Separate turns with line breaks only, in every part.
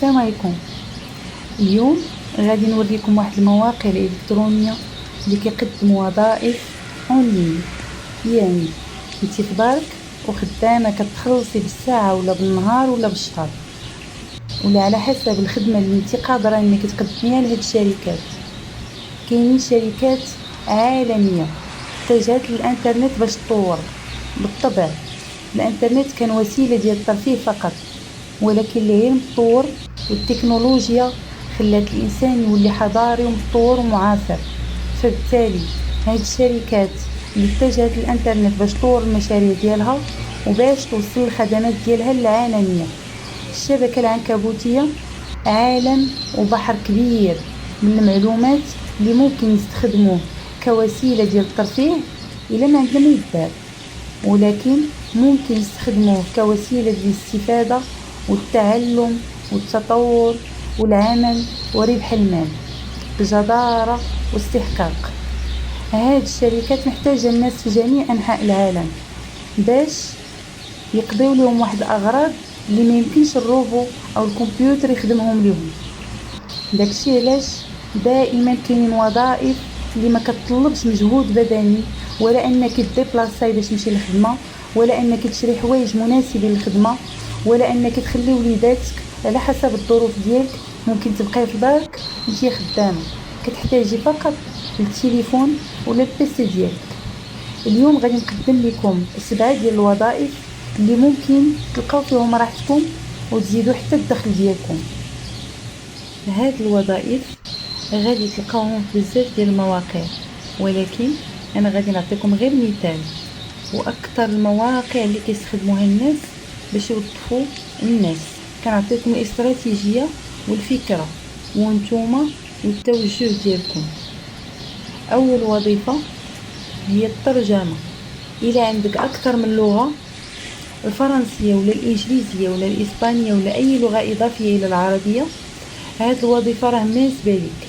السلام عليكم. اليوم غادي نوريكم واحد المواقع الالكترونيه اللي كيقدموا وظائف اونلاين. يعني انت في دارك وخدامه كتخلصي بالساعه ولا بالنهار ولا بالشهر ولا على حسب الخدمه اللي انت قادره انك تقدميها لهاد الشركات. كاينين شركات عالميه اتجهت للانترنت باش تطور. بالطبع الانترنت كان وسيله ديال الترفيه فقط، ولكن اللي غير متطور والتكنولوجيا خلات الانسان يولي حضاري ومتطور ومعاصر. فبالتالي هاد الشركات اللي اتجهت للانترنت باش تطور المشاريع ديالها وباش توصل الخدمات ديالها للعالميه. الشبكه العنكبوتيه عالم وبحر كبير من المعلومات اللي ممكن نستخدموه كوسيله ديال الترفيه الا ما عندنا ما يدار، ولكن ممكن نستخدموه كوسيله للاستفاده والتعلم والتطور والعمل وربح المال بجدارة واستحقاق. هاد الشركات محتاجة الناس في جميع أنحاء العالم باش يقضيو لهم واحد الأغراض اللي ما يمكنش الروبو أو الكمبيوتر يخدمهم لهم. داكشي علاش دائما كاينين وظائف اللي ما كتطلبش مجهود بدني، ولا انك تديبلاصاي باش تمشي للخدمه، ولا انك تشري حوايج مناسبين للخدمه، ولا انك تخلي وليداتك على حسب الظروف ديالك. ممكن تبقاي في دارك وانتي خدامه، كتحتاجي فقط التليفون ولا البيسي ديالك. اليوم غادي نقدم لكم 7 ديال الوظائف اللي ممكن تلقاو فيهم راحتكم وتزيدوا حتى الدخل ديالكم. هاد الوظائف غادي تلقاوهم في بزاف ديال المواقع، ولكن انا غادي نعطيكم غير مثال واكثر المواقع اللي كيستخدموها الناس باش يوظفوا الناس. كنعطيكم الاستراتيجيه والفكره وانتوما والتوجه ديالكم. اول وظيفه هي الترجمه. الى عندك اكثر من لغه، الفرنسيه ولا الانجليزيه ولا الاسبانيه ولا اي لغه اضافيه الى العربيه، هاد الوظيفه راه مناسبه ليك.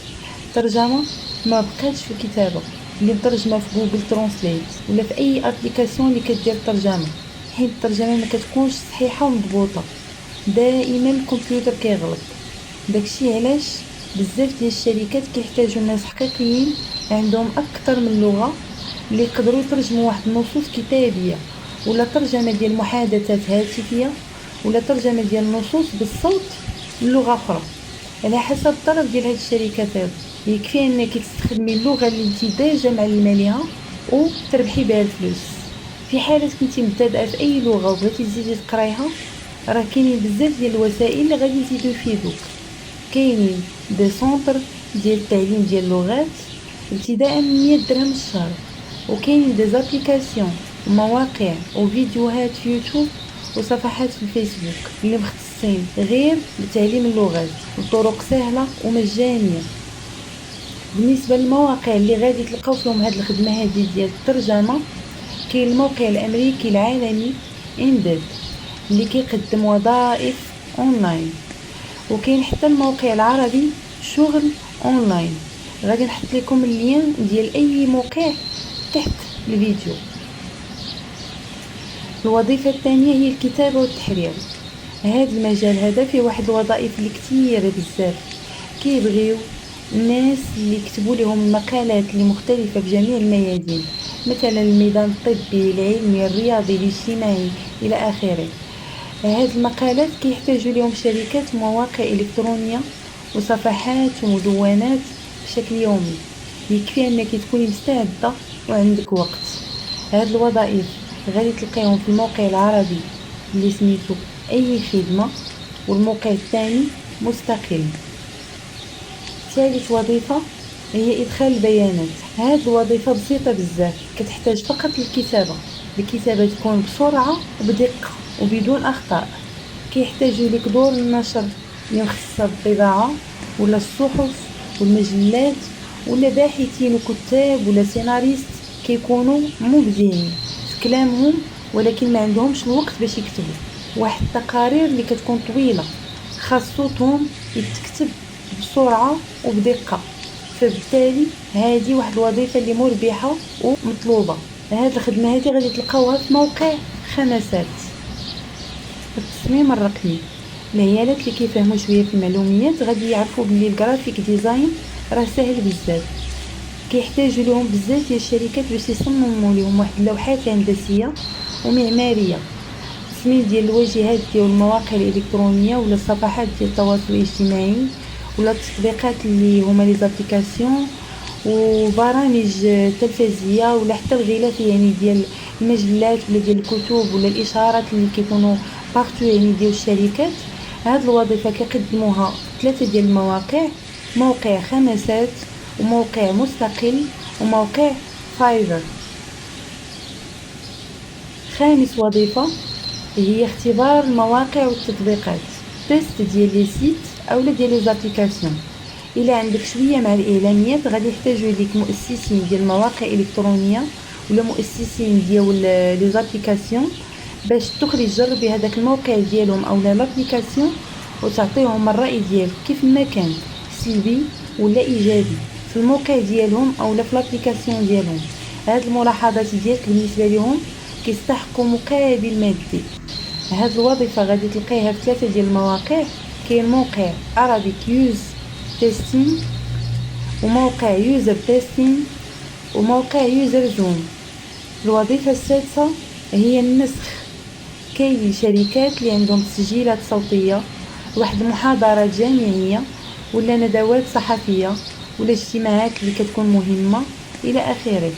الترجمه ما بقاتش في الكتابه اللي مترجمه في جوجل ترانسليت ولا في اي ابليكاسيون اللي كدير الترجمه، حيت الترجمه ما كتكونش صحيحه ومضبوطه، دائما الكمبيوتر كيغلط. داكشي علاش بزاف ديال الشركات كيحتاجوا ناس حقيقيين عندهم اكثر من لغه اللي يقدروا يترجموا واحد النصوص كتابيه، ولا ترجمه ديال محادثات هاتفيه، ولا ترجمه ديال النصوص بالصوت للغه اخرى على حسب الطلب ديال هاد الشركات. يكفي انك تستخدمي اللغه اللي انت ديجا معلمه ليها وتربحي بها الفلوس. في حاله كنتي مبتدئه في اي لغه وبغيتي تزيدي تقرايها، راه كاينين بزاف ديال الوسائل اللي غادي يزيدوا يفيدوك. كاينين دي سونتر ديال التعليم ديال اللغات ابتداء من 100 درهم الشهر، وكاينين دي زابليكاسيون ومواقع وفيديوهات في يوتيوب وصفحات في الفيسبوك اللي مختصين غير لتعليم اللغات بطرق سهله ومجانيه. بالنسبه للمواقع اللي غادي تلقاو فيهم هاد الخدمه هذه ديال الترجمه، كاين الموقع الامريكي العالمي اندد اللي كيقدم وظائف اونلاين، وكاين حتى الموقع العربي شغل اونلاين. غادي نحط لكم اللين ديال اي موقع تحت الفيديو. الوظيفه الثانيه هي الكتابه والتحرير. هذا المجال هذا فيه واحد الوظائف اللي كثيره بزاف، كيبغيو الناس اللي يكتبوا لهم مقالات اللي مختلفه في جميع الميادين، مثلا الميدان الطبي، العلمي، الرياضي، الاجتماعي الى اخره. هاد المقالات كيحتاجوا لهم شركات ومواقع الكترونيه وصفحات ومدونات بشكل يومي. يكفي انك تكوني مستعده وعندك وقت. هاد الوظائف غادي تلقيهم في الموقع العربي اللي سميتو اي خدمه، والموقع الثاني مستقل. ثالث وظيفه هي ادخال البيانات. هاد الوظيفه بسيطه بزاف، كتحتاج فقط الكتابه تكون بسرعه وبدقه وبدون اخطاء. كيحتاجوا لك دور النشر اللي مخصصه بالطباعه ولا الصحف والمجلات، ولا باحثين وكتاب ولا سيناريست كيكونوا مبدعين في كلامهم ولكن ما عندهمش الوقت باش يكتبوا واحد التقارير اللي كتكون طويله، خاص صوتهم يتكتب بسرعه وبدقه. فبالتالي هذه واحد الوظيفه اللي مربحه ومطلوبه. هذه الخدمه غادي تلقاوها في موقع خمسات. التصميم الرقمي. العيالات اللي كيفهموا شويه في المعلوميات غادي يعرفوا بلي الجرافيك ديزاين راه ساهل بزاف. كيحتاجوا لهم بزاف ديال الشركات باش يصمموا لهم واحد اللوحات هندسيه ومعماريه، تصميم ديال الواجهات ديال المواقع الالكترونيه ولا الصفحات ديال التواصل الاجتماعي ولا التطبيقات اللي هما لي زابليكاسيون وبرامج تلفزيونيه ولا حتى الغلاف يعني ديال المجلات ولا ديال الكتب ولا الاشارات اللي كيكونوا بارتو يعني ديال الشركات. هاد الوظيفه كيقدموها 3 ديال المواقع: موقع خمسات وموقع مستقل وموقع فايفر. خامس وظيفة هي اختبار المواقع والتطبيقات، تيست ديال لي سيت اولا ديال لي زابليكاسيون. الا عندك شويه مع الاعلاميات غادي يحتاجوا ليك مؤسسين ديال المواقع الالكترونيه ولا مؤسسين ديال لي زابليكاسيون باش تخرج جربي هذاك الموقع ديالهم اولا لابليكاسيون وتعطيهم الراي ديالك كيف ما كان سلبي ولا ايجابي في الموقع ديالهم اولا في لابليكاسيون ديالهم. هاد الملاحظات ديالك بالنسبه لهم كيستحقوا مقابل مادي. هاد الوظيفه غادي تلقيها في 3 ديال المواقع: كاين موقع Arabic Use Testing وموقع User Testing وموقع User Zoom. الوظيفه السادسه هي النسخ. كاين شركات اللي عندهم تسجيلات صوتيه واحد محاضرات جامعيه ولا ندوات صحفيه ولا اجتماعات اللي كتكون مهمه الى اخره،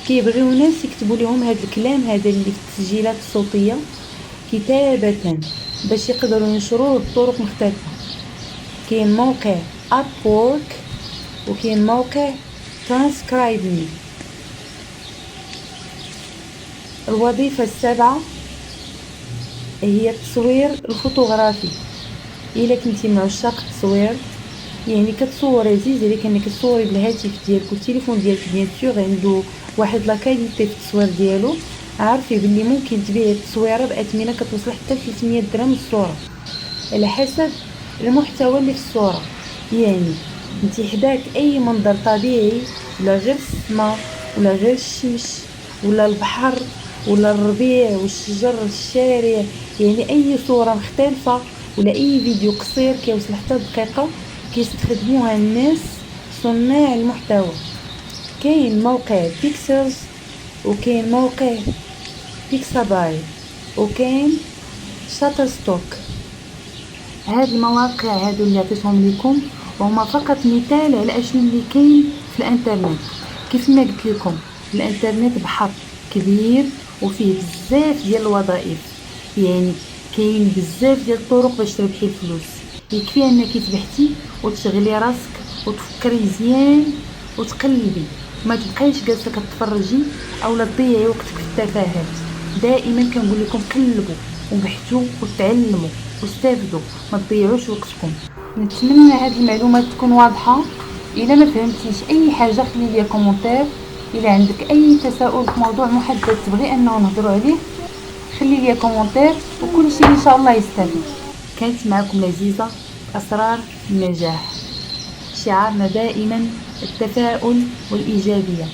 كيبغيو ناس يكتبوا لهم هذا الكلام هذا اللي في التسجيلات الصوتيه كتابه باش يقدروا ينشروه بطرق مختلفه. كاين موقع Upwork وكاين موقع Transcribe Me. الوظيفه السابعه هي التصوير الفوتوغرافي. الا كنتي من عشاق التصوير يعني كتصوري زيد عليك انك تصوري بالهاتف ديالك والتليفون ديالك بيان سور عنده واحد لا كاليتي في التصوير ديالو، عارفي باللي ممكن تبيعي التصويره باثمنه كتوصل حتى 300 درهم الصوره على حسب المحتوى اللي في الصوره. يعني انت حداك اي منظر طبيعي ولا غير السماء ولا غير الشمس ولا البحر ولا الربيع والشجر الشارع، يعني اي صوره مختلفه ولا اي فيديو قصير كيوصل حتى دقيقه كيستخدموها الناس صناع المحتوى. كاين موقع بيكسلز وكاين موقع بيكساباي وكاين شاتر ستوك. هاد المواقع هادو اللي عطيتهم لكم وهما فقط مثال على اشنو اللي كاين في الانترنت. كيف ما قلت لكم الانترنت بحر كبير وفيه بزاف ديال الوظائف، يعني كاين بزاف ديال الطرق باش تربحي الفلوس. يكفي انك تبحثي وتشغلي راسك وتفكري مزيان وتقلبي، ما تبقايش جالسه كتفرجي اولا تضيعي وقتك في التفاهات. دائما كنقول لكم قلبوا وبحثوا وتعلموا واستافدوا، ما تضيعوش وقتكم. نتمنى هذه المعلومات تكون واضحه. الا ما فهمتيش اي حاجه خلي لي كومونتير. الا عندك اي تساؤل في موضوع محدد تبغي انه نهضروا عليه خلي لي كومونتير وكل شيء ان شاء الله يستفيد. كانت معكم العزيزه اسرار النجاح. شعارنا دائما التفاؤل والايجابيه.